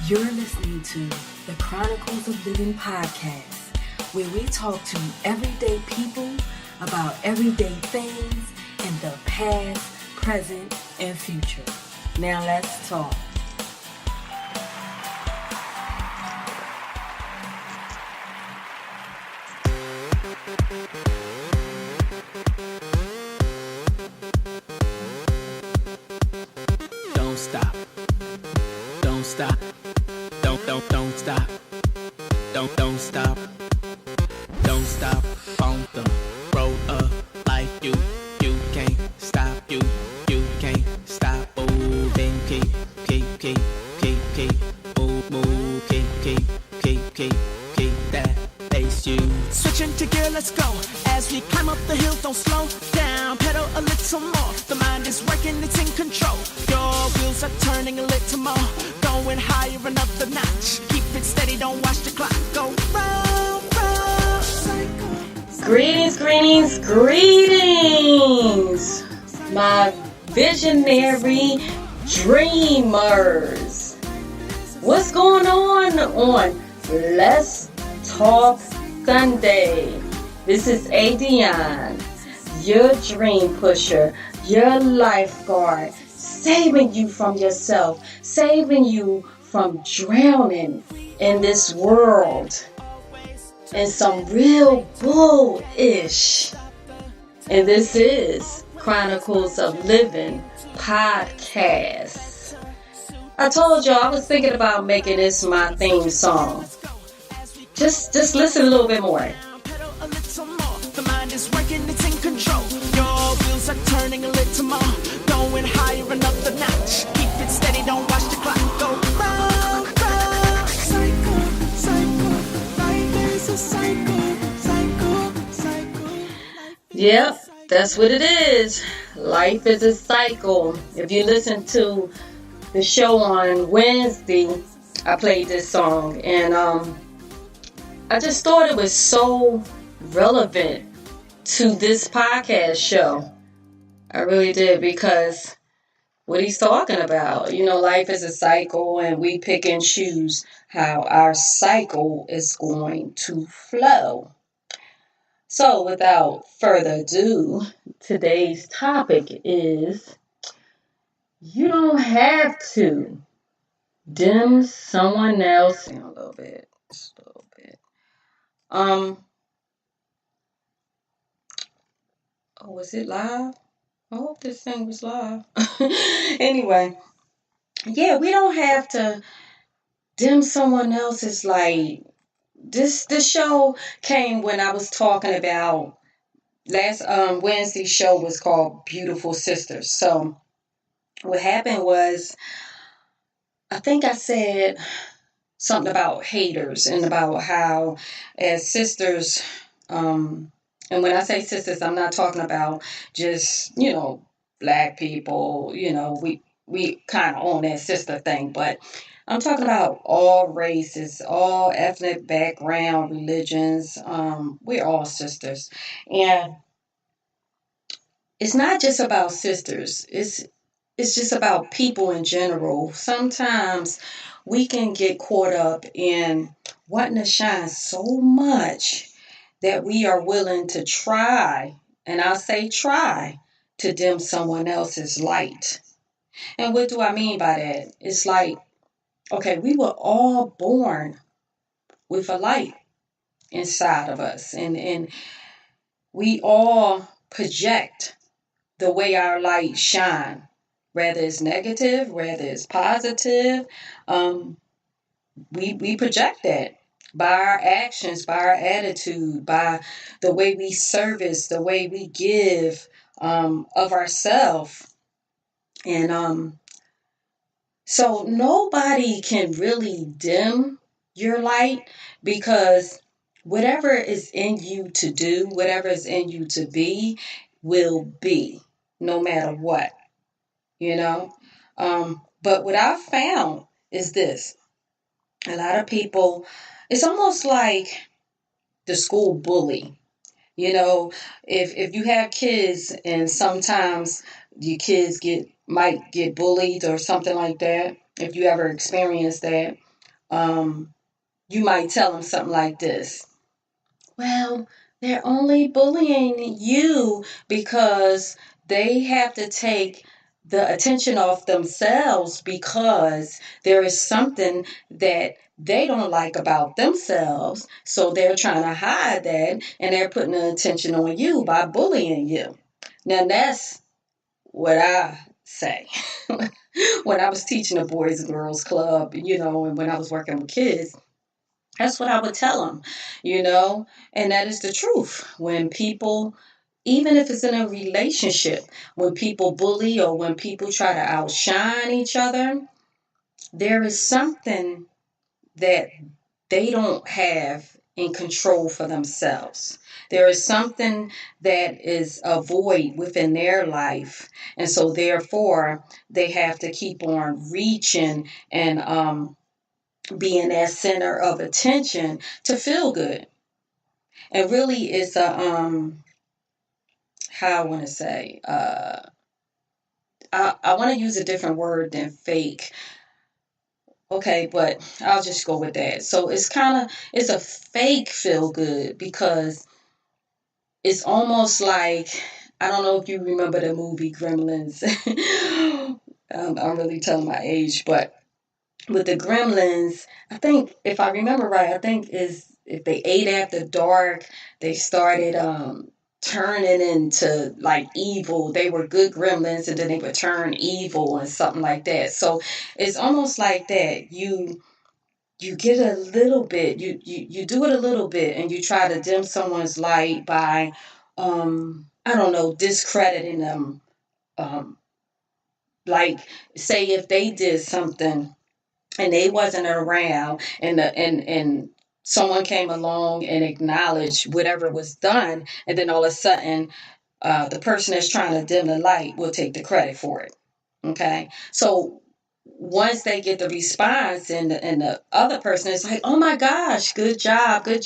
You're listening to the Chronicles of Living podcast, where we talk to everyday people about everyday things in the past, present, and future. Now let's talk. Don't stop. Don't stop. Don't stop. Don't stop. Don't stop on the road of life. You can't stop. You can't stop moving. Keep move. Keep that pace. You switching to gear. Let's go as we climb up the hill. Don't slow down. Pedal a little more. The mind is working. It's in control. Your wheels are turning a little more. Going higher another notch. Keep it steady. Don't watch the clock go round. Greetings, my visionary dreamers. What's going on Let's Talk Sunday? This is Adionne, your dream pusher, your lifeguard, saving you from yourself, saving you from drowning in this world and some real bullish. And this is Chronicles of Livin-podcast. I told y'all I was thinking about making this my theme song. Just listen a little bit more. The mind is working, it's in control. Your wheels are turning a little more. Going higher another notch. Keep it steady, don't watch the clock go round. Cycle. Life is a cycle. Yep, that's what it is. Life is a cycle. If you listen to the show on Wednesday, I played this song, and I just thought it was so relevant to this podcast show. I really did, because what he's talking about, life is a cycle, and we pick and choose how our cycle is going to flow. So without further ado, today's topic is you don't have to dim someone else down a little bit. Oh, was it live? I hope this thing was live. Anyway, yeah, we don't have to dim someone else's light. This show came when I was talking about last Wednesday's show was called Beautiful Sisters. So what happened was, I think I said something about haters and about how as sisters, and when I say sisters, I'm not talking about just, black people, we kind of own that sister thing, but I'm talking about all races, all ethnic background, religions. We're all sisters. And it's not just about sisters. It's just about people in general. Sometimes we can get caught up in wanting to shine so much that we are willing to try, and I'll say try, to dim someone else's light. And what do I mean by that? It's like, okay, we were all born with a light inside of us, and we all project the way our light shine, whether it's negative, whether it's positive. We project that by our actions, by our attitude, by the way we service, the way we give of ourselves. And so nobody can really dim your light, because whatever is in you to do, whatever is in you to be, will be, no matter what, But what I've found is this. A lot of people, it's almost like the school bully. If you have kids and sometimes your kids might get bullied or something like that, if you ever experience that, you might tell them something like this. Well, they're only bullying you because they have to take the attention off themselves because there is something that they don't like about themselves. So they're trying to hide that and they're putting the attention on you by bullying you. Now that's what I say. When I was teaching a boys and girls club, and when I was working with kids, that's what I would tell them, and that is the truth. When people, even if it's in a relationship, when people bully or when people try to outshine each other, there is something that they don't have in control for themselves. There is something that is a void within their life. And so therefore, they have to keep on reaching and being that center of attention to feel good. And really it's how I want to say, I want to use a different word than fake. Okay, but I'll just go with that. So it's a fake feel good because it's almost like, I don't know if you remember the movie Gremlins. I'm really telling my age, but with the Gremlins, I think if I remember right, I think is if they ate after dark, they started turning into like evil. They were good gremlins and then they would turn evil and something like that. So it's almost like that. You get a little bit, you do it a little bit and you try to dim someone's light by I don't know, discrediting them. Um like say if they did something and they wasn't around and someone came along and acknowledged whatever was done, and then all of a sudden the person that's trying to dim the light will take the credit for it. Okay, so once they get the response and the other person is like, oh my gosh, good job, then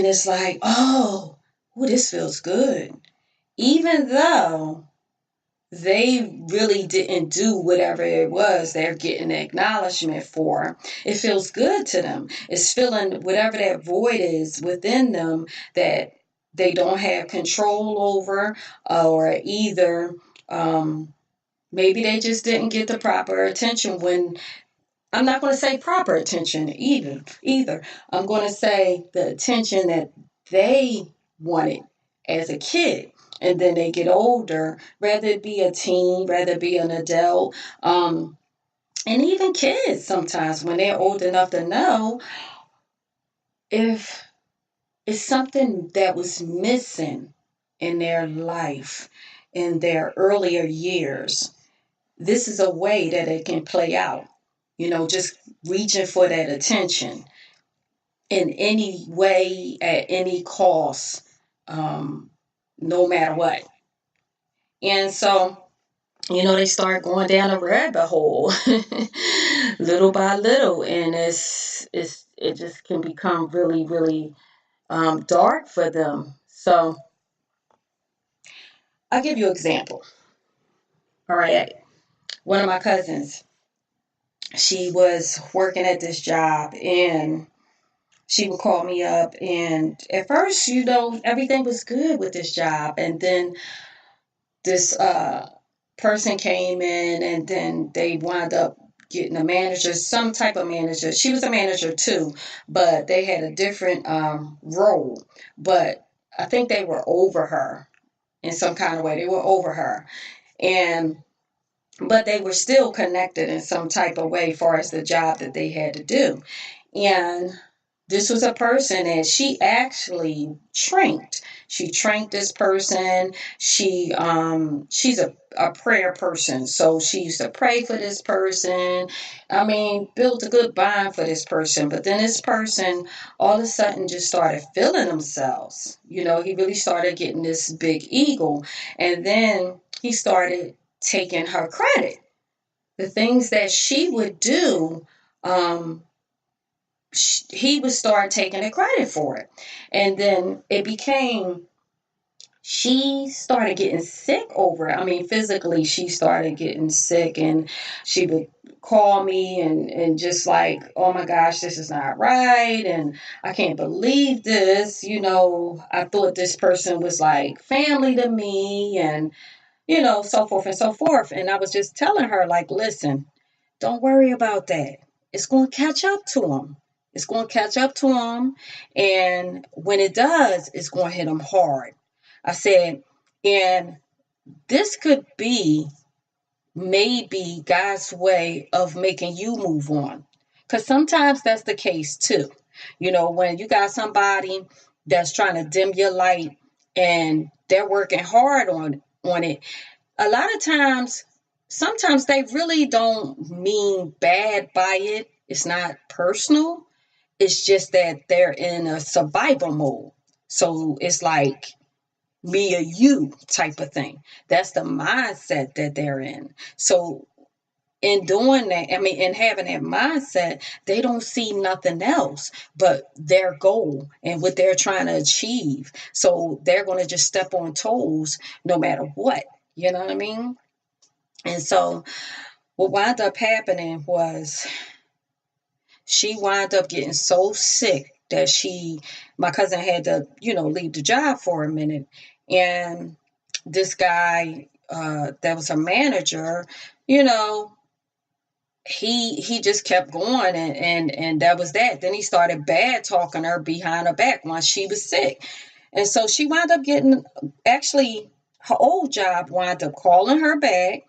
it's like, oh, this feels good, even though they really didn't do whatever it was they're getting acknowledgement for. It feels good to them. It's filling whatever that void is within them that they don't have control over, or either maybe they just didn't get the proper attention when, I'm not going to say proper attention either. I'm going to say the attention that they wanted as a kid. And then they get older, whether it be a teen, whether it be an adult, and even kids sometimes when they're old enough to know if it's something that was missing in their life in their earlier years. This is a way that it can play out, just reaching for that attention in any way, at any cost, no matter what. And so, they start going down a rabbit hole little by little, and it just can become really, really dark for them. So I'll give you an example. All right, one of my cousins, she was working at this job, and she would call me up, and at first, everything was good with this job, and then this person came in, and then they wound up getting a manager, some type of manager. She was a manager too, but they had a different role. But I think they were over her in some kind of way. They were over her, and but they were still connected in some type of way as far as the job that they had to do. And this was a person that she actually trained. She trained this person. She's a prayer person. So she used to pray for this person. I mean, built a good bond for this person. But then this person all of a sudden just started feeling themselves. He really started getting this big ego. And then he started taking her credit. The things that she would do, he would start taking the credit for it. And then it became she started getting sick over it. I mean, physically, she started getting sick, and she would call me and just like, oh my gosh, this is not right. And I can't believe this. I thought this person was like family to me, and, so forth and so forth. And I was just telling her, like, listen, don't worry about that. It's going to catch up to them. It's going to catch up to them. And when it does, it's going to hit them hard. I said, and this could be maybe God's way of making you move on. Because sometimes that's the case too. When you got somebody that's trying to dim your light and they're working hard on it, a lot of times, sometimes they really don't mean bad by it. It's not personal. It's just that they're in a survival mode. So it's like me or you type of thing. That's the mindset that they're in. So in doing that, in having that mindset, they don't see nothing else but their goal and what they're trying to achieve. So they're going to just step on toes no matter what. You know what I mean? And so what wound up happening was she wound up getting so sick that my cousin had to, leave the job for a minute. And this guy, that was her manager, he just kept going, and that was that. Then he started bad talking her behind her back while she was sick. And so she wound up getting, actually, her old job wound up calling her back,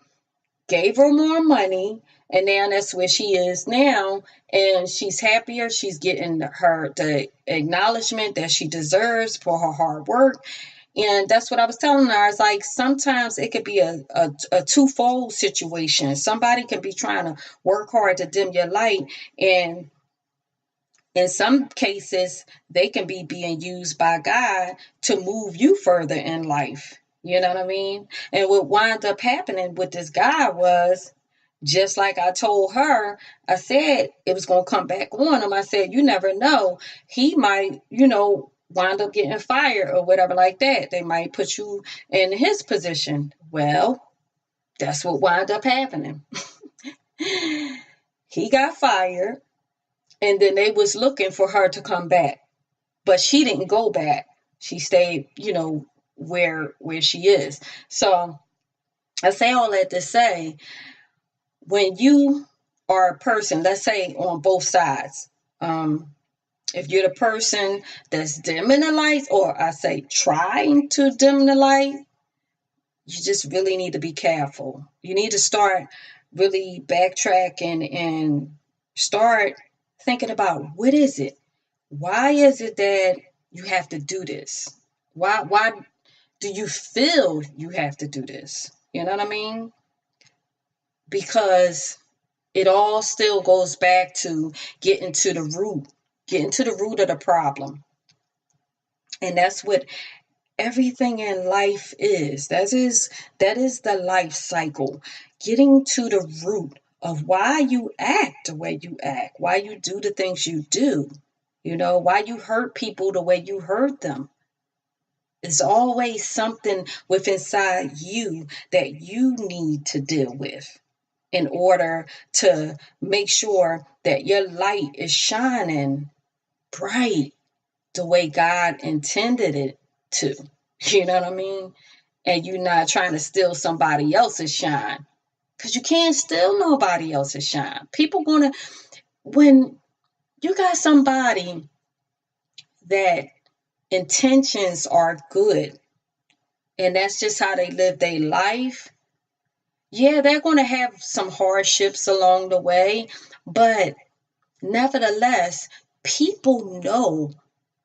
gave her more money, and now that's where she is now. And she's happier. She's getting the acknowledgement that she deserves for her hard work. And that's what I was telling her. It's like sometimes it could be a twofold situation. Somebody can be trying to work hard to dim your light, and in some cases, they can be being used by God to move you further in life. You know what I mean? And what wound up happening with this guy was, just like I told her, I said it was going to come back on him. I said, you never know. He might, wind up getting fired or whatever like that. They might put you in his position. Well, that's what wound up happening. He got fired, and then they was looking for her to come back. But she didn't go back. She stayed, where she is. So I say all that to say, when you are a person, let's say on both sides, if you're the person that's dimming the lights, or I say trying to dim the light, you just really need to be careful. You need to start really backtracking and start thinking about, what is it? Why is it that you have to do this? Why do you feel you have to do this? You know what I mean? Because it all still goes back to getting to the root of the problem. And that's what everything in life is. That is the life cycle. Getting to the root of why you act the way you act, why you do the things you do, why you hurt people the way you hurt them. There's always something within inside you that you need to deal with in order to make sure that your light is shining bright the way God intended it to. You know what I mean? And you're not trying to steal somebody else's shine, because you can't steal nobody else's shine. When you got somebody that intentions are good, and that's just how they live their life, yeah, they're going to have some hardships along the way, but nevertheless, people know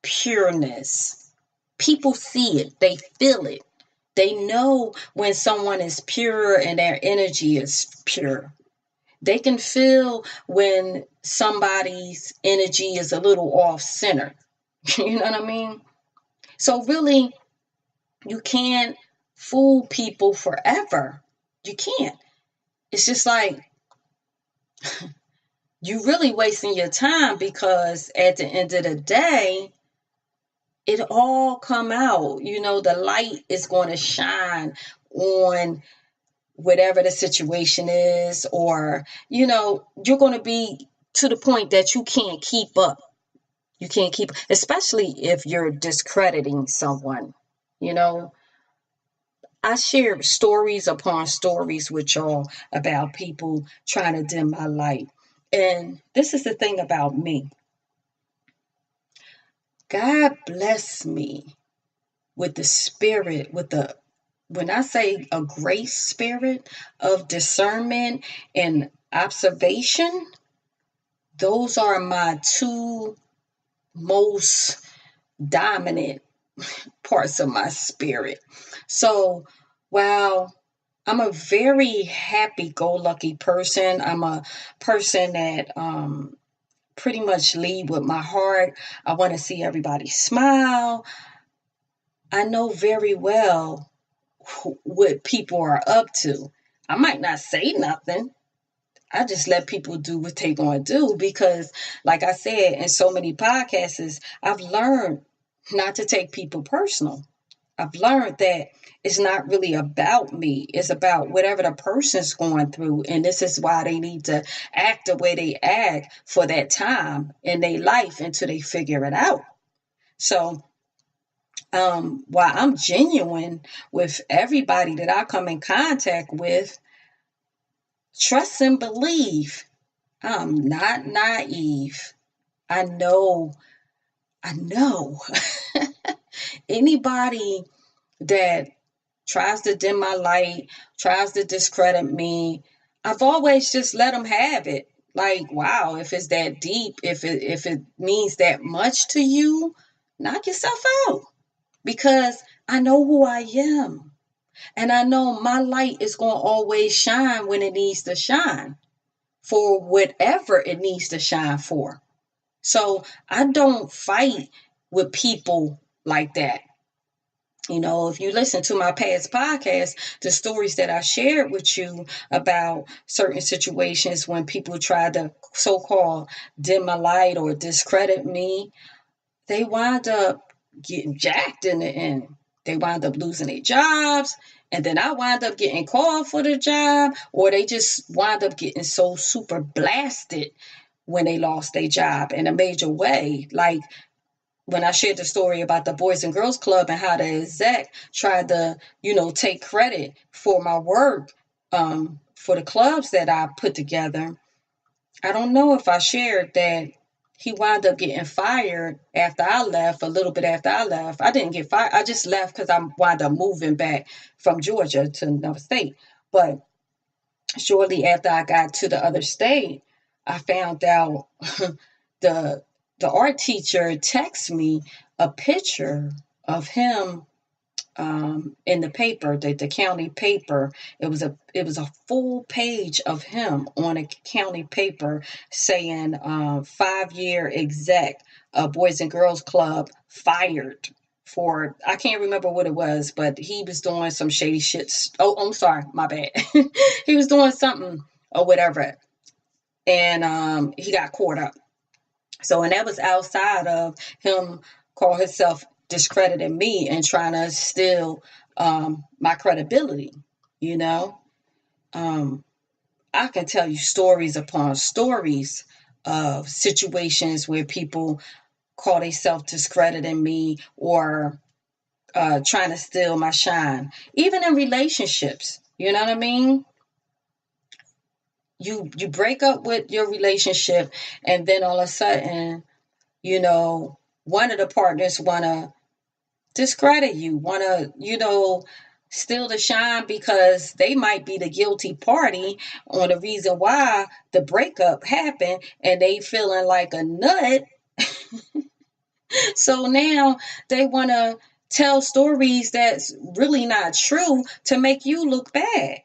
pureness. People see it. They feel it. They know when someone is pure and their energy is pure. They can feel when somebody's energy is a little off center. You know what I mean? So really, you can't fool people forever. You can't. It's just like, you really wasting your time, because at the end of the day, it all come out. The light is going to shine on whatever the situation is, or, you're going to be to the point that you can't keep up. You can't keep, especially if you're discrediting someone. I share stories upon stories with y'all about people trying to dim my light. And this is the thing about me. God bless me with the spirit, when I say a grace spirit of discernment and observation, those are my two most dominant parts of my spirit. So while I'm a very happy-go-lucky person, I'm a person that pretty much lead with my heart. I want to see everybody smile. I know very well what people are up to. I might not say nothing. I just let people do what they going to do because, like I said in so many podcasts, I've learned not to take people personal. I've learned that it's not really about me. It's about whatever the person's going through. And this is why they need to act the way they act for that time in their life until they figure it out. So while I'm genuine with everybody that I come in contact with, trust and believe I'm not naive. I know anybody that tries to dim my light, tries to discredit me, I've always just let them have it. Like, wow, if it's that deep, if it means that much to you, knock yourself out. Because I know who I am. And I know my light is going to always shine when it needs to shine for whatever it needs to shine for. So I don't fight with people like that. If you listen to my past podcast, the stories that I shared with you about certain situations when people try to so-called dim my light or discredit me, they wind up getting jacked in the end. They wind up losing their jobs, and then I wind up getting called for the job, or they just wind up getting so super blasted when they lost their job in a major way. Like when I shared the story about the Boys and Girls Club and how the exec tried to, take credit for my work for the clubs that I put together. I don't know if I shared that he wound up getting fired after I left, a little bit after I left. I didn't get fired. I just left because I wound up moving back from Georgia to another state. But shortly after I got to the other state, I found out the art teacher texted me a picture of him in the paper, the county paper. It was a full page of him on a county paper saying 5-year exec, Boys and Girls Club fired for, I can't remember what it was, but he was doing some shady shit. Oh, I'm sorry, my bad. He was doing something or whatever, and he got caught up. So, and that was outside of him call himself discrediting me and trying to steal my credibility, I can tell you stories upon stories of situations where people call themselves discrediting me or trying to steal my shine. Even in relationships, you know what I mean? You break up with your relationship, and then all of a sudden, one of the partners want to discredit you, want to, steal the shine because they might be the guilty party on the reason why the breakup happened, and they feeling like a nut. So now they want to tell stories that's really not true to make you look bad.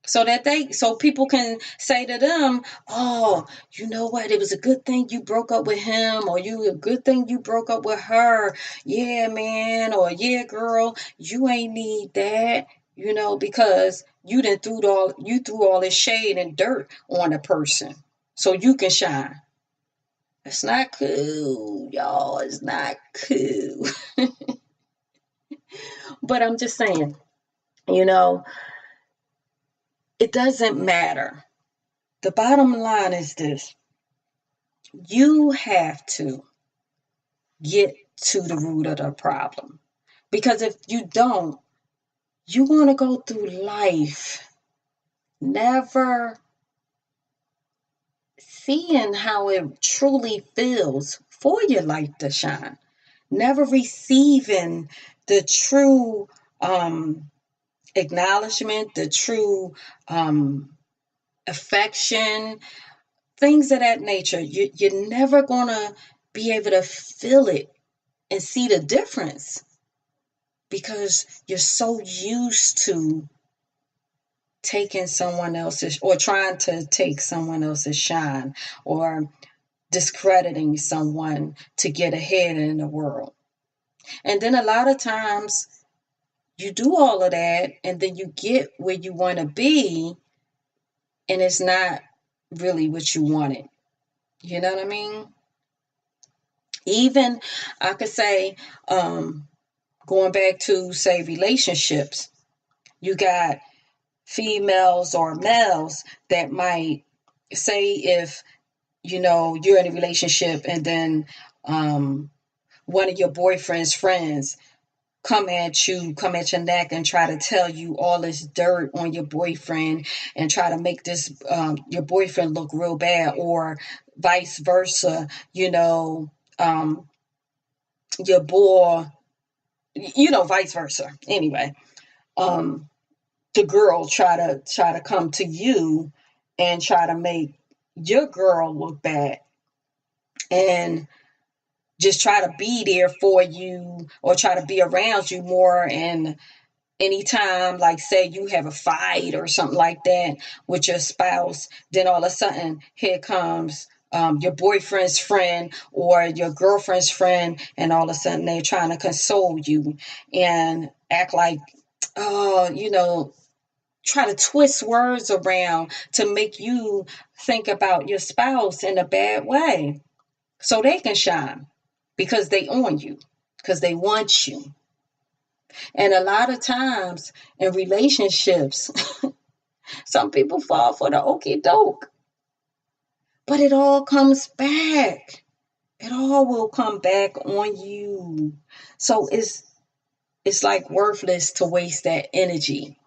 So people can say to them, oh, you know what? It was a good thing you broke up with him, or a good thing you broke up with her. Yeah, man, or yeah, girl, you ain't need that, because you threw all this shade and dirt on a person so you can shine. It's not cool, y'all. It's not cool. But I'm just saying, you know, it doesn't matter. The bottom line is this: you have to get to the root of the problem. Because if you don't, you want to go through life never seeing how it truly feels for your light to shine, never receiving the true acknowledgement, the true affection, things of that nature. You're never going to be able to feel it and see the difference because you're so used to taking someone else's or trying to take someone else's shine or discrediting someone to get ahead in the world. And then a lot of times you do all of that and then you get where you want to be and it's not really what you wanted. You know what I mean? Even I could say, going back to say relationships, you got females or males that might say if you're in a relationship and then one of your boyfriend's friends come at your neck and try to tell you all this dirt on your boyfriend and try to make this your boyfriend look real bad, or vice versa, your boy, vice versa. Anyway, the girl try to come to you and try to make your girl look bad and just try to be there for you or try to be around you more. And anytime, like say you have a fight or something like that with your spouse, then all of a sudden here comes your boyfriend's friend or your girlfriend's friend, and all of a sudden they're trying to console you and act like, try to twist words around to make you think about your spouse in a bad way so they can shine because they own you, because they want you. And a lot of times in relationships, some people fall for the okie doke, but it all comes back. It all will come back on you. So it's like worthless to waste that energy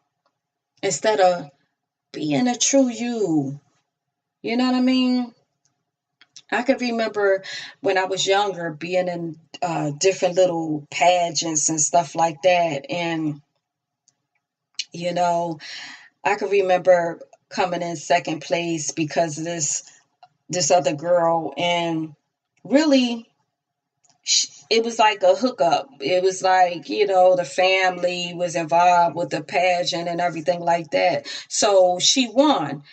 instead of being a true you. You know what I mean? I could remember when I was younger being in different little pageants and stuff like that. And, I could remember coming in second place because of this other girl. And really, it was like a hookup. It was like, the family was involved with the pageant and everything like that. So she won.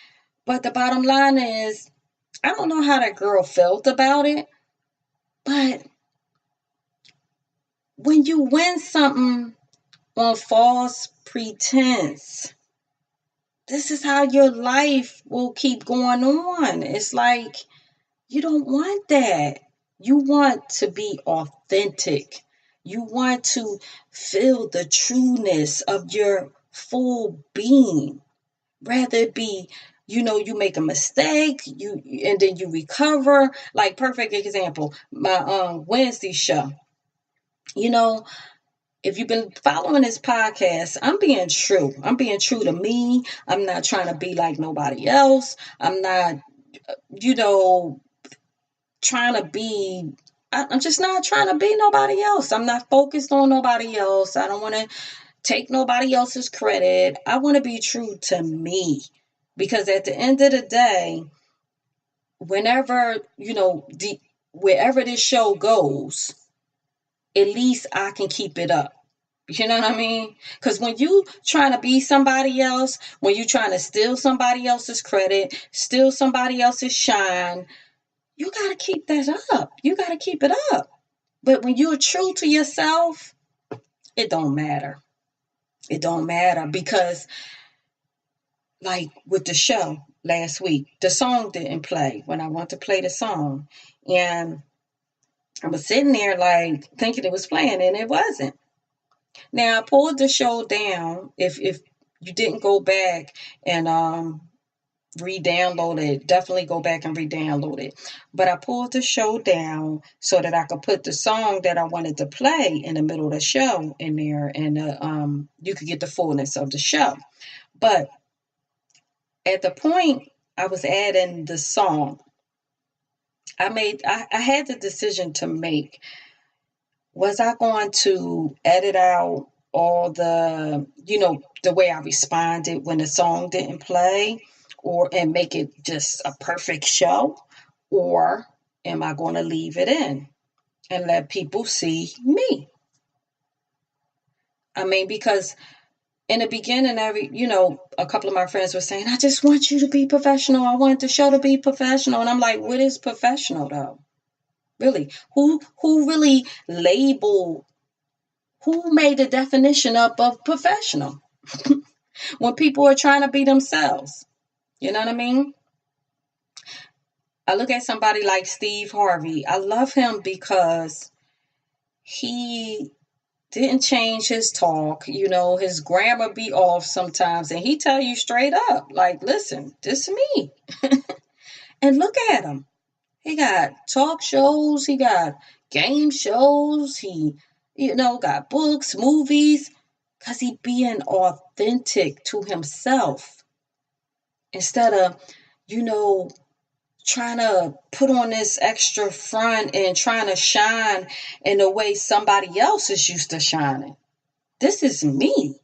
But the bottom line is, I don't know how that girl felt about it, but when you win something on false pretense, this is how your life will keep going on. It's like, you don't want that. You want to be authentic. You want to feel the trueness of your full being. Rather it be, you make a mistake, and then you recover. Like perfect example, my Wednesday show. If you've been following this podcast, I'm being true. I'm being true to me. I'm not trying to be like nobody else. I'm not, trying to be, I'm just not trying to be nobody else. I'm not focused on nobody else. I don't want to take nobody else's credit. I want to be true to me. Because at the end of the day, whenever, wherever this show goes, at least I can keep it up. You know what I mean? Because when you trying to be somebody else, when you trying to steal somebody else's credit, steal somebody else's shine, you got to keep that up. You got to keep it up. But when you're true to yourself, it don't matter. It don't matter because, like with the show, last week. The song didn't play when I wanted to play the song. And I was sitting there like thinking it was playing, and it wasn't. Now I pulled the show down. If you didn't go back and re-download it, definitely go back and re-download it. But I pulled the show down so that I could put the song that I wanted to play in the middle of the show in there, and you could get the fullness of the show. But at the point I was adding the song, I had the decision to make. Was I going to edit out all the way I responded when the song didn't play, and make it just a perfect show? Or am I going to leave it in and let people see me? I mean, because in the beginning, a couple of my friends were saying, I just want you to be professional. I want the show to be professional. And I'm like, what is professional though? Really? Who really labeled, who made the definition up of professional when people are trying to be themselves? You know what I mean? I look at somebody like Steve Harvey. I love him because he didn't change his talk. His grammar be off sometimes, and he tell you straight up, like, listen, this is me. And look at him. He got talk shows, he got game shows, he, got books, movies, because he being authentic to himself instead of, trying to put on this extra front and trying to shine in the way somebody else is used to shining. This is me.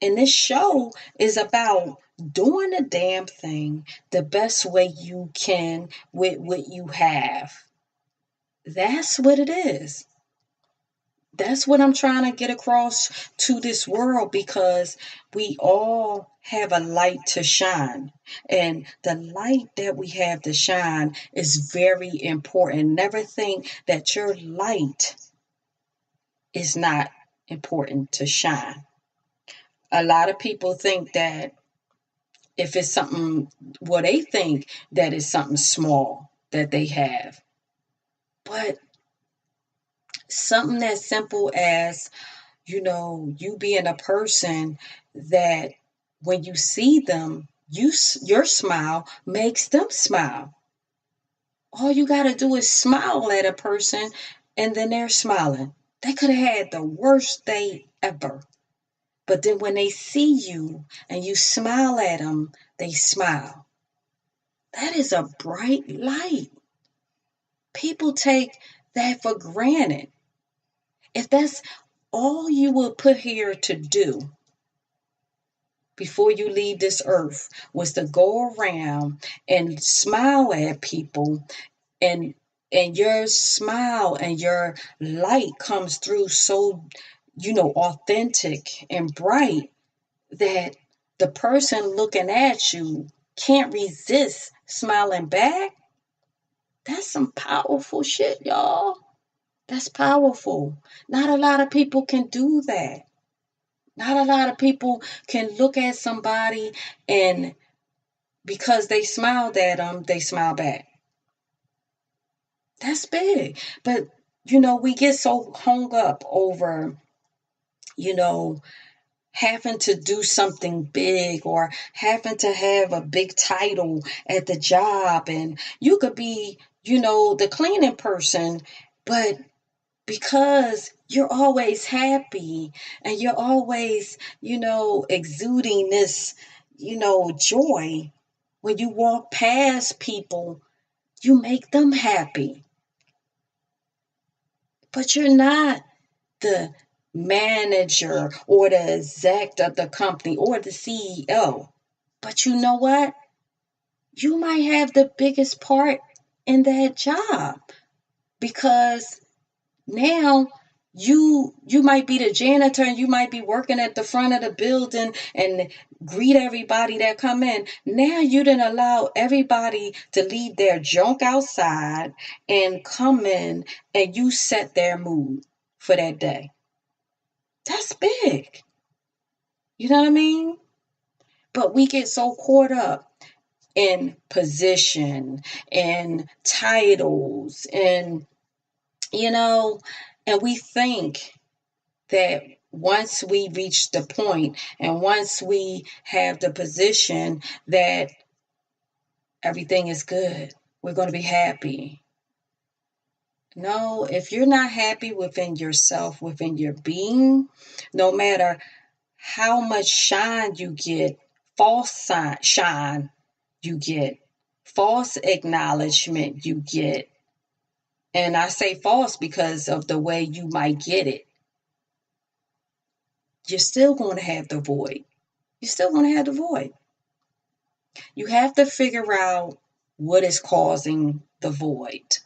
And this show is about doing the damn thing the best way you can with what you have. That's what it is. That's what I'm trying to get across to this world, because we all have a light to shine. And the light that we have to shine is very important. Never think that your light is not important to shine. A lot of people think that if it's something, well, they think that it's something small that they have. But something as simple as, you being a person that when you see them, your smile makes them smile. All you got to do is smile at a person and then they're smiling. They could have had the worst day ever. But then when they see you and you smile at them, they smile. That is a bright light. People take that for granted. If that's all you will put here to do before you leave this earth was to go around and smile at people, and your smile and your light comes through so, authentic and bright that the person looking at you can't resist smiling back, that's some powerful shit, y'all. That's powerful. Not a lot of people can do that. Not a lot of people can look at somebody and because they smiled at them, they smile back. That's big. But, we get so hung up over, having to do something big or having to have a big title at the job. And you could be, the cleaning person, but because you're always happy and you're always, exuding this, joy, when you walk past people, you make them happy. But you're not the manager or the exec of the company or the CEO. But you know what? You might have the biggest part in that job, because now you might be the janitor and you might be working at the front of the building and greet everybody that come in. Now you didn't allow everybody to leave their junk outside and come in, and you set their mood for that day. That's big. You know what I mean? But we get so caught up in position and titles and, and we think that once we reach the point and once we have the position that everything is good, we're going to be happy. No, if you're not happy within yourself, within your being, no matter how much shine you get, false shine you get, false acknowledgement you get, and I say false because of the way you might get it, you're still going to have the void. You're still going to have the void. You have to figure out what is causing the void.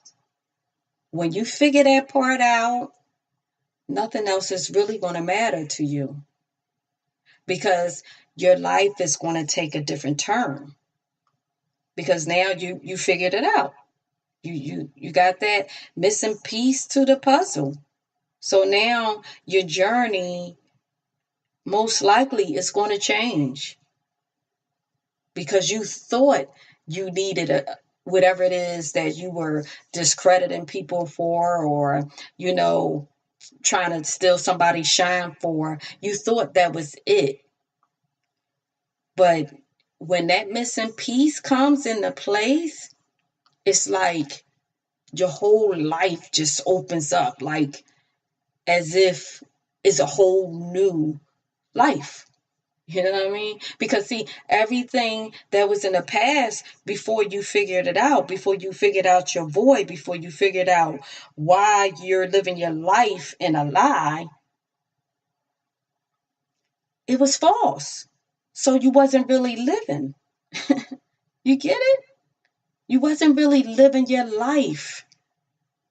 When you figure that part out, nothing else is really going to matter to you, because your life is going to take a different turn, because now you figured it out. You got that missing piece to the puzzle. So now your journey most likely is going to change, because you thought you needed whatever it is that you were discrediting people for, or trying to steal somebody's shine for. You thought that was it. But when that missing piece comes into place, it's like your whole life just opens up, like as if it's a whole new life. You know what I mean? Because see, everything that was in the past, before you figured it out, before you figured out your void, before you figured out why you're living your life in a lie, it was false. So you wasn't really living. You get it? You wasn't really living your life.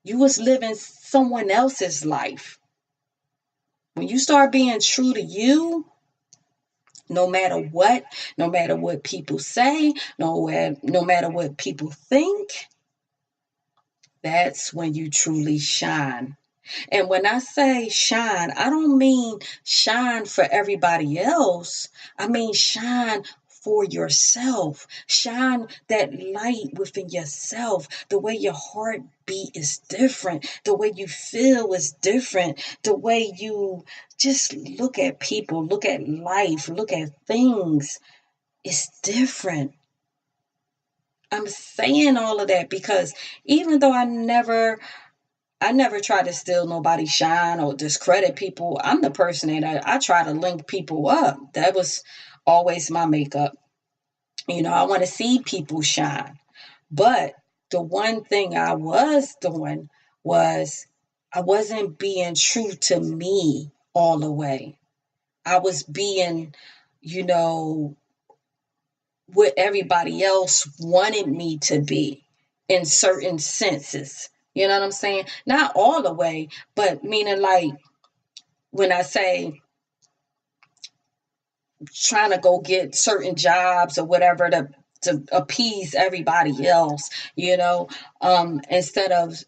You was living someone else's life. When you start being true to you, no matter what people say, no matter what people think, that's when you truly shine. And when I say shine, I don't mean shine for everybody else. I mean shine for yourself. Shine that light within yourself. The way your heartbeat is different. The way you feel is different. The way you just look at people, look at life, look at things is different. I'm saying all of that because even though I never try to steal nobody's shine or discredit people. I'm the person that I try to link people up. That was always my makeup. I want to see people shine. But the one thing I was doing was I wasn't being true to me all the way. I was being, what everybody else wanted me to be in certain senses. You know what I'm saying? Not all the way, but meaning like when I say trying to go get certain jobs or whatever to appease everybody else, instead of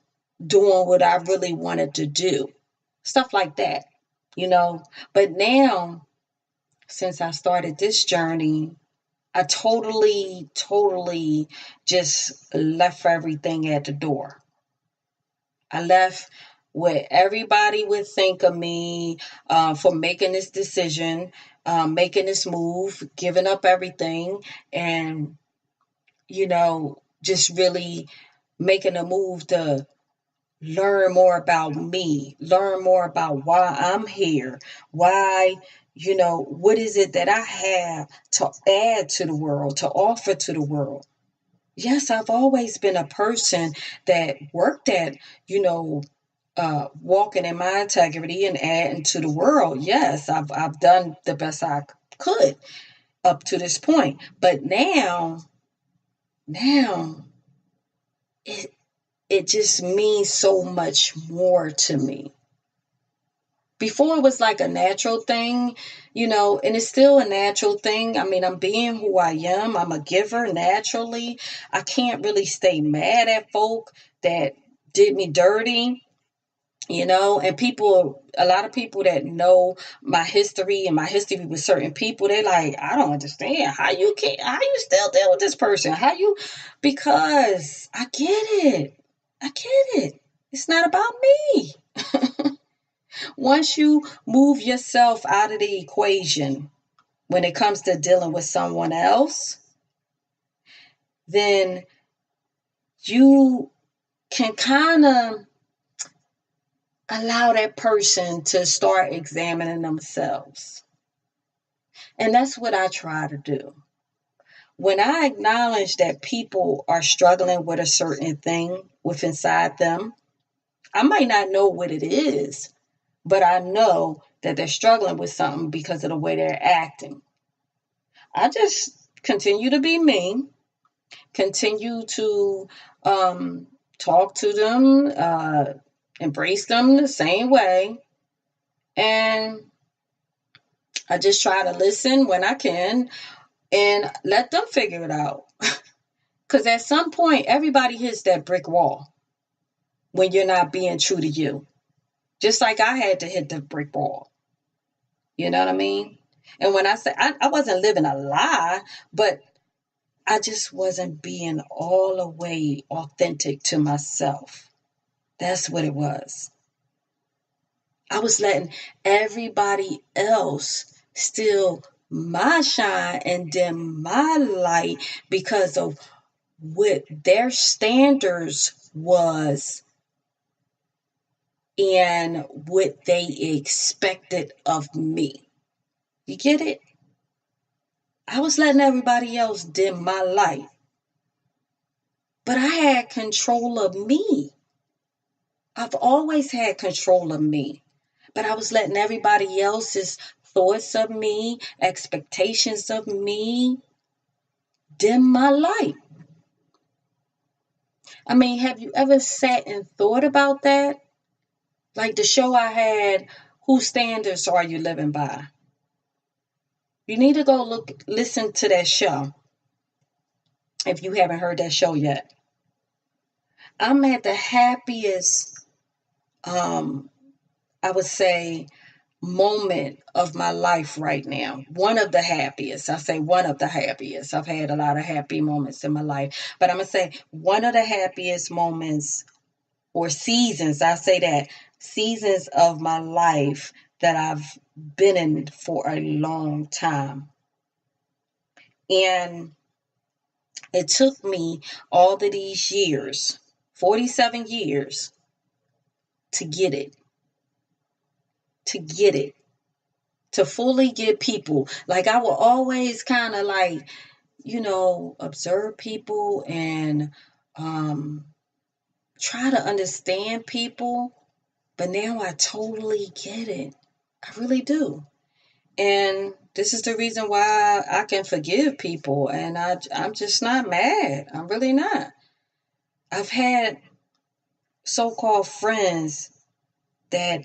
doing what I really wanted to do. Stuff like that, But now, since I started this journey, I totally just left everything at the door. I left what everybody would think of me for making this decision, making this move, giving up everything, and, just really making a move to learn more about me, learn more about why I'm here, why, what is it that I have to add to the world, to offer to the world. Yes, I've always been a person that worked at, walking in my integrity and adding to the world. Yes, I've done the best I could up to this point. But now it just means so much more to me. Before it was like a natural thing, and it's still a natural thing. I mean, I'm being who I am. I'm a giver naturally. I can't really stay mad at folk that did me dirty. And a lot of people that know my history and my history with certain people, they're like, I don't understand how you still deal with this person. Because I get it. I get it. It's not about me. Once you move yourself out of the equation when it comes to dealing with someone else, then you can kind of allow that person to start examining themselves. And that's what I try to do. When I acknowledge that people are struggling with a certain thing within inside them, I might not know what it is, but I know that they're struggling with something because of the way they're acting. I just continue to be me, continue to talk to them, embrace them the same way, and I just try to listen when I can and let them figure it out. Because at some point, everybody hits that brick wall when you're not being true to you. Just like I had to hit the brick wall. You know what I mean? And when I say I wasn't living a lie, but I just wasn't being all the way authentic to myself. That's what it was. I was letting everybody else steal my shine and dim my light because of what their standards was and what they expected of me. You get it? I was letting everybody else dim my light. But I had control of me. I've always had control of me. But I was letting everybody else's thoughts of me, expectations of me, dim my light. I mean, have you ever sat and thought about that? Like the show I had, Whose Standards Are You Living By? You need to go listen to that show if you haven't heard that show yet. I'm at the happiest, I would say, moment of my life right now. One of the happiest. I say one of the happiest. I've had a lot of happy moments in my life. But I'm going to say one of the happiest moments or seasons, I say that, seasons of my life that I've been in for a long time. And it took me all of these years, 47 years, to get it. To fully get people. Like I will always kind of like, observe people and try to understand people. But now I totally get it. I really do. And this is the reason why I can forgive people. And I'm just not mad. I'm really not. I've had so-called friends that,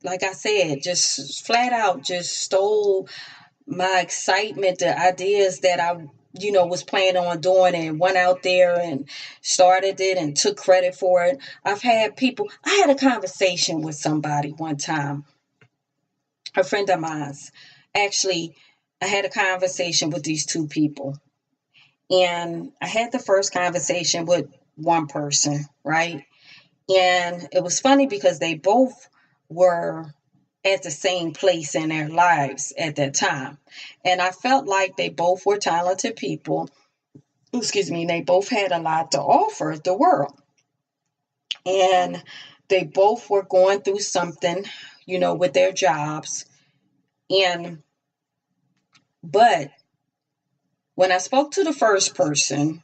like I said, just flat out just stole my excitement, the ideas that I, was planning on doing and went out there and started it and took credit for it. I had a conversation with somebody one time, a friend of mine's. Actually, I had a conversation with these two people. And I had the first conversation with one person, right? And it was funny because they both were at the same place in their lives at that time. And I felt like they both were talented people. Excuse me, they both had a lot to offer the world. And they both were going through something, with their jobs. But when I spoke to the first person,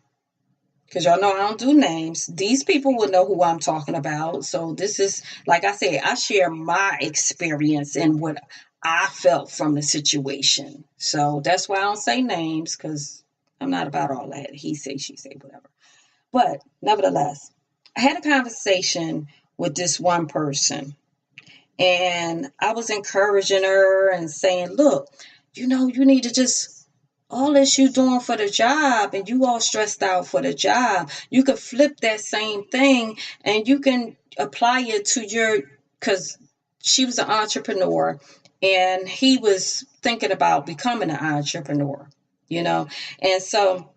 because y'all know I don't do names, these people will know who I'm talking about. So this is, like I said, I share my experience and what I felt from the situation. So that's why I don't say names, because I'm not about all that. He say, she say, whatever. But nevertheless, I had a conversation with this one person. And I was encouraging her and saying, look, you need to just all this you doing for the job and you all stressed out for the job, you could flip that same thing and you can apply it to because she was an entrepreneur and he was thinking about becoming an entrepreneur, you know? And so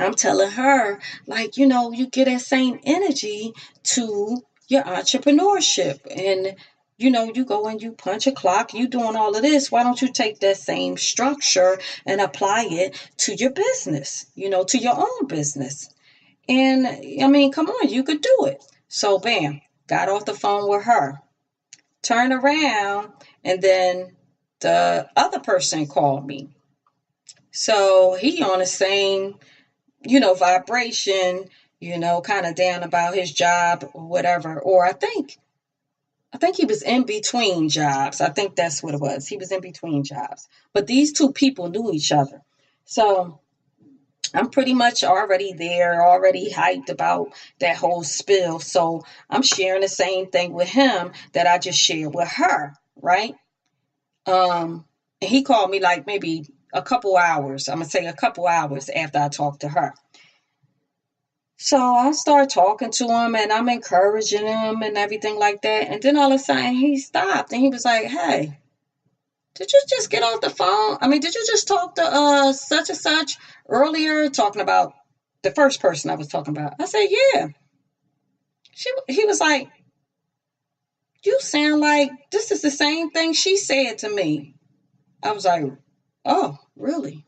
I'm telling her, like, you get that same energy to your entrepreneurship. And, you go and you punch a clock, you doing all of this. Why don't you take that same structure and apply it to your business, to your own business? And I mean, come on, you could do it. So, bam, got off the phone with her, turned around, and then the other person called me. So he on the same vibration, kind of down about his job or whatever. Or I think he was in between jobs. I think that's what it was. He was in between jobs. But these two people knew each other. So I'm pretty much already there, already hyped about that whole spill. So I'm sharing the same thing with him that I just shared with her, right? And he called me like maybe a couple hours. I'm going to say a couple hours after I talked to her. So I started talking to him and I'm encouraging him and everything like that. And then all of a sudden he stopped and he was like, hey, did you just get off the phone? I mean, did you just talk to such and such earlier, talking about the first person I was talking about? I said, yeah. He was like, you sound like this is the same thing she said to me. I was like, oh, really?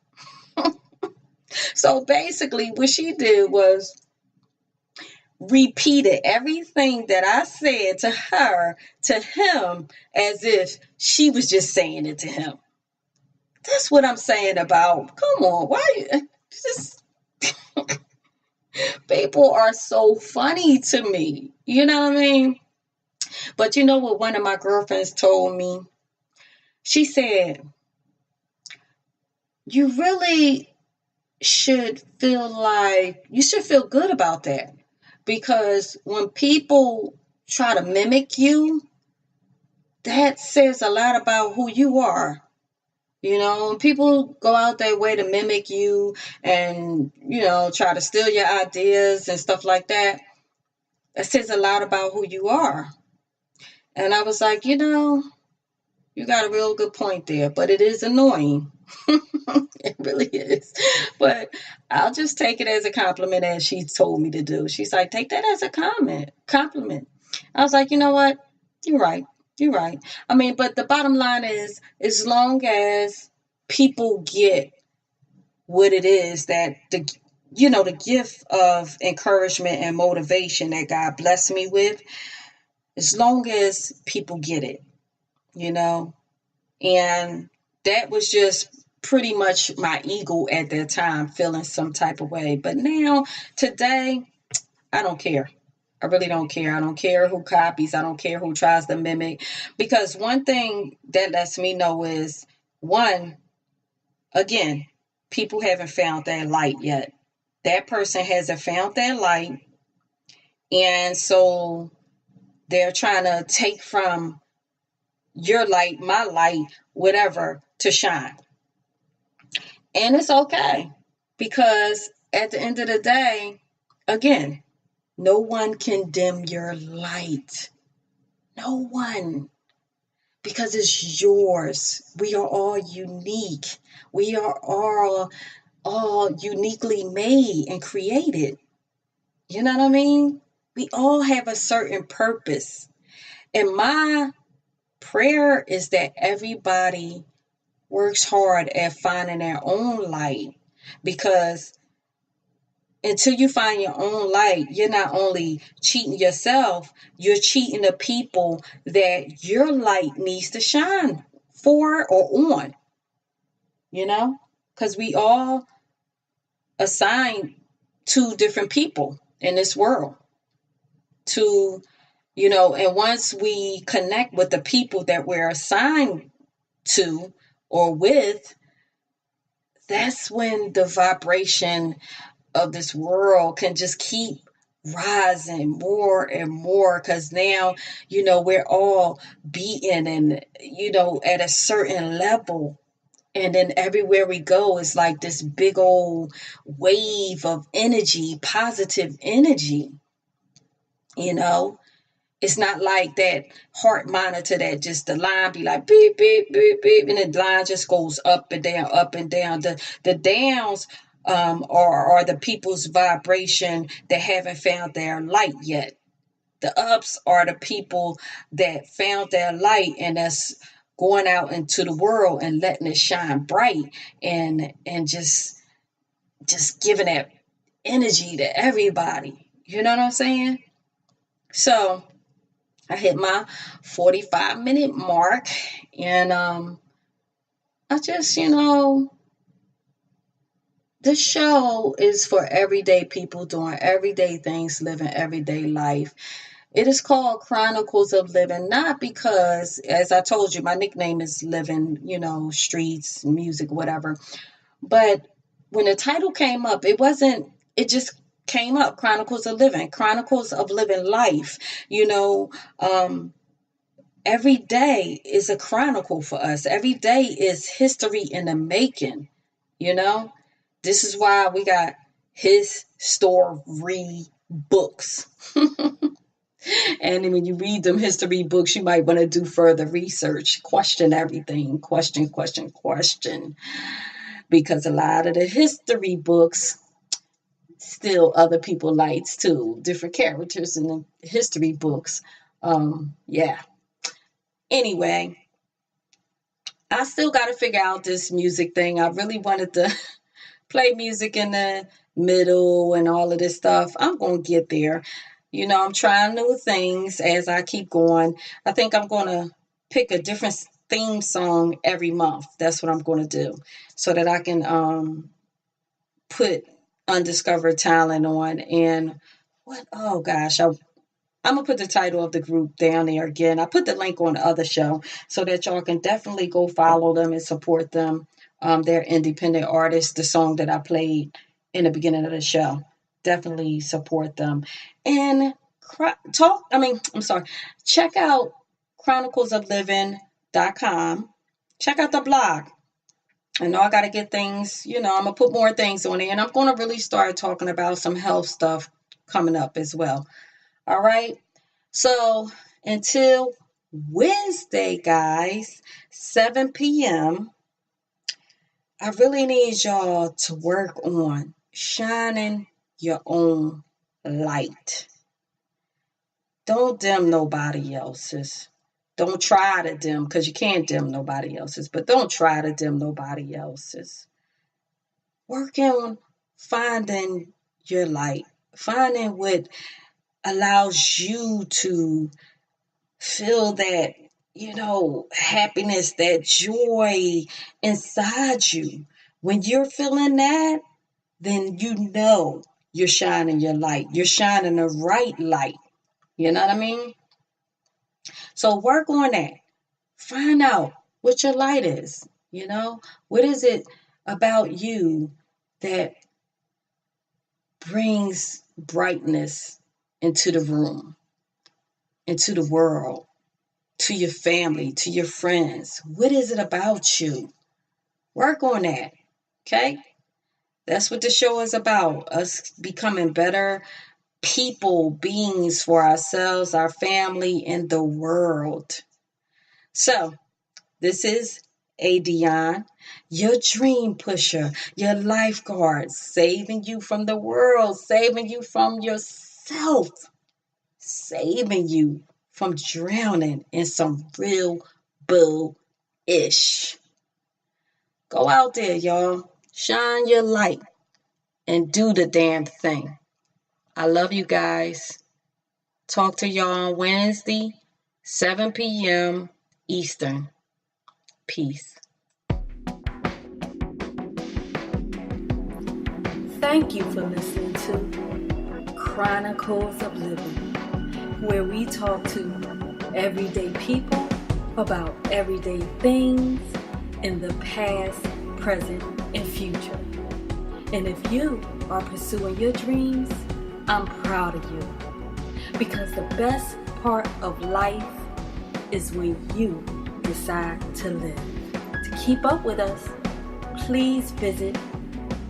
So basically what she did was repeated everything that I said to her to him as if she was just saying it to him. That's what I'm saying about, come on, why just people are so funny to me. You know what I mean? But you know what one of my girlfriends told me? She said, you really should feel good about that. Because when people try to mimic you, that says a lot about who you are. When people go out their way to mimic you and, try to steal your ideas and stuff like that, that says a lot about who you are. And I was like, you got a real good point there, but it is annoying. It really is. But I'll just take it as a compliment as she told me to do. She's like, take that as a compliment. I was like, you know what? You're right. You're right. I mean, but the bottom line is, as long as people get what it is that the gift of encouragement and motivation that God blessed me with, as long as people get it, and that was just pretty much my ego at that time, feeling some type of way. But now, today, I don't care. I really don't care. I don't care who copies. I don't care who tries to mimic. Because one thing that lets me know is, one, again, people haven't found that light yet. That person hasn't found that light. And so they're trying to take from your light, my light, whatever, to shine. And it's okay. Because at the end of the day, again, no one can dim your light. No one. Because it's yours. We are all unique. We are all uniquely made and created. You know what I mean? We all have a certain purpose. And my prayer is that everybody works hard at finding their own light. Because until you find your own light, you're not only cheating yourself, you're cheating the people that your light needs to shine for or on. Because we all assign to different people in this world. And once we connect with the people that we're assigned to or with, that's when the vibration of this world can just keep rising more and more, because now we're all beaten and at a certain level, And then everywhere we go is like this big old wave of energy, positive energy. You know, it's not like that heart monitor that just the line be like beep, beep, beep, beep, and the line just goes up and down, up and down. The downs are the people's vibration that haven't found their light yet. The ups are the people that found their light and that's going out into the world and letting it shine bright and just giving that energy to everybody. You know what I'm saying? So I hit my 45-minute mark and I just, this show is for everyday people doing everyday things, living everyday life. It is called Chronicles of Living, not because, as I told you, my nickname is Living, streets, music, whatever. But when the title came up, it just came up, Chronicles of Living, Chronicles of Living Life. Every day is a chronicle for us. Every day is history in the making, This is why we got his story books. And when you read them history books, you might want to do further research, question everything, question. Because a lot of the history books still other people likes too. Different characters in the history books. Yeah. Anyway, I still got to figure out this music thing. I really wanted to play music in the middle and all of this stuff. I'm going to get there. I'm trying new things as I keep going. I think I'm going to pick a different theme song every month. That's what I'm going to do so that I can put undiscovered talent on. And oh gosh, I'm going to put the title of the group down there again. I put the link on the other show so that y'all can definitely go follow them and support them. They're independent artists. The song that I played in the beginning of the show. Definitely support them. And check out chronicles-of-livin.com. Check out the blog. I know I got to get things, I'm going to put more things on there. And I'm going to really start talking about some health stuff coming up as well. All right. So until Wednesday, guys, 7 p.m., I really need y'all to work on shining your own light. Don't dim nobody else's. Don't try to dim, because you can't dim nobody else's, but don't try to dim nobody else's. Work on finding your light, finding what allows you to feel that, happiness, that joy inside you. When you're feeling that, then you're shining your light. You're shining the right light. You know what I mean? So work on that. Find out what your light is. What is it about you that brings brightness into the room, into the world, to your family, to your friends? What is it about you? Work on that. Okay? That's what the show is about. Us becoming better people, beings for ourselves, our family, and the world. So, this is Adionne, your dream pusher, your lifeguard, saving you from the world, saving you from yourself, saving you from drowning in some real bull-ish. Go out there, y'all. Shine your light and do the damn thing. I love you guys. Talk to y'all on Wednesday, 7 p.m. Eastern. Peace. Thank you for listening to Chronicles of Living, where we talk to everyday people about everyday things in the past, present, and future. And if you are pursuing your dreams, I'm proud of you. Because the best part of life is when you decide to live. To keep up with us, please visit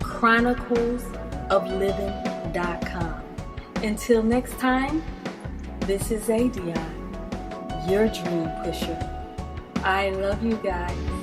chronicles-of-livin-podcast. Until next time, this is Adionne, your dream pusher. I love you guys.